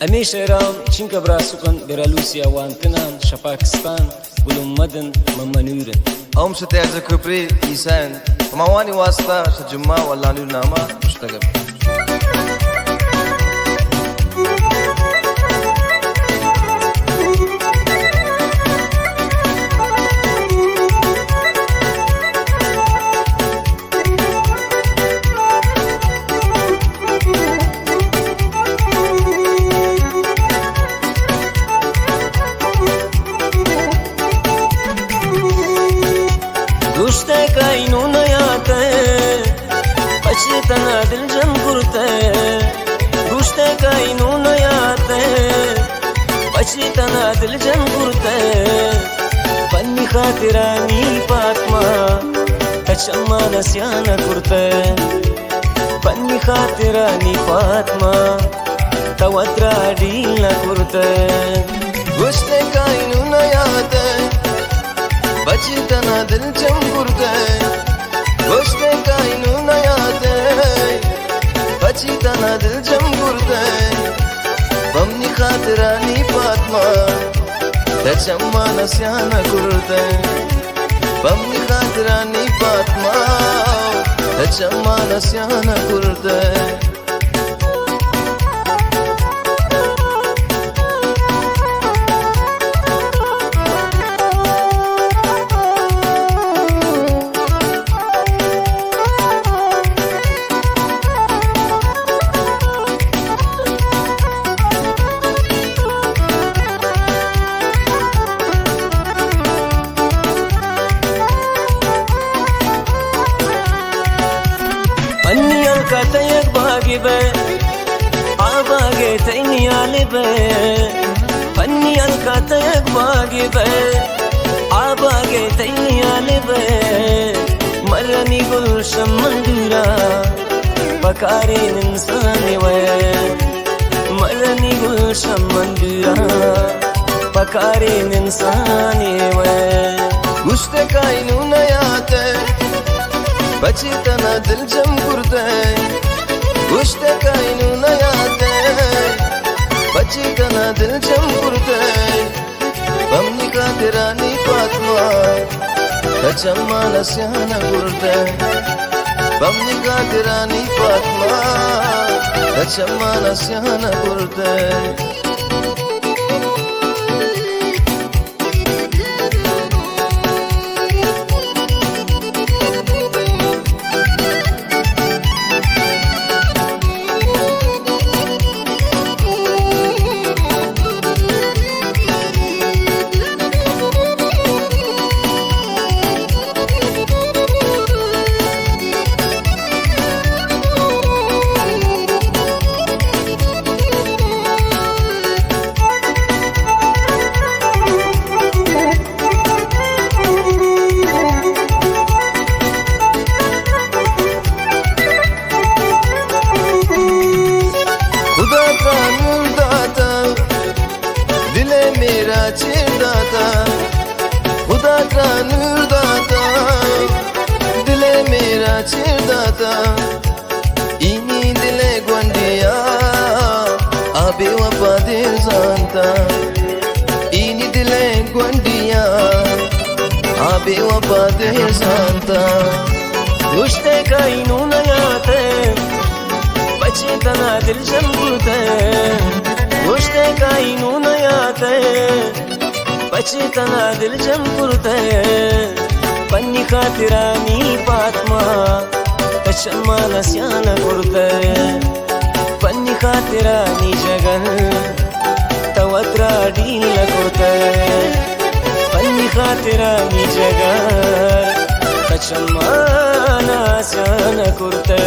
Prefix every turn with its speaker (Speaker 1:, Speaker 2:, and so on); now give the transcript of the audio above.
Speaker 1: أميشيرام چنك براسوكن بيلاروسيا وانتنان شباكستان ولوم مدن ممنورن
Speaker 2: أم ستيازا كبري إيسان ومواني واسطة شجمع والله نور ناما مشتغل
Speaker 1: गुश्ते काइनू नयाते पछितना दिल जम गुरते गुश्ते काइनू नयाते पछितना दिल जम गुरते पन्नी खातिरानी पात्मा कचम्मा नस्याना कुरते पन्नी खातिरानी पात्मा तवत्रा डील न कुरते
Speaker 2: गुश्ते काइनू नयाते बचितना दिल चंगुरते गुश्ते काइनू नयाते बचितना दिल चंगुरते बमनी खातिरानी पात्मा तचम्मा नस्याना कुरते बमनी खातिरानी पात्मा तचम्मा नस्याना कुरते
Speaker 1: كاتيك باقي بي عباقي تيني علي بي فني الكاتيك باقي بي عباقي تيني علي بي مرني قلشم مندورا بكارين انساني وين مرني قلشم مندورا بكارين انساني وين
Speaker 2: गुश्ते काइनू नयाते बचितना दिल जम गुरते गुश्ते काइनू नयाते बचितना दिल जम गुरते बमनी खातिरानी पात्मा तचम्मा नस्याना गुरते बमनी खातिरानी पात्मा तचम्मा नस्याना गुरते खुदा का नूर दाता दिले मेरा चेर दाता खुदा का नूर दाता दिले मेरा चेर दाता इनी दिले गुंडिया आबे वफा दिल जानता इनी दिले गुंडिया आबे वफा दिल जानता
Speaker 1: गुश्ते काइनू नयाते बचितना दिल जम गुरते गुश्ते काइनू नयाते बचितना दिल जम गुरते पन्नी खातिरानी पात्मा कचम्मा नस्याना गुरते पन्नी खातिरानी जगन तवत्रा डील गुरते पन्नी खातिरानी जगन कचम्मा नस्याना गुरते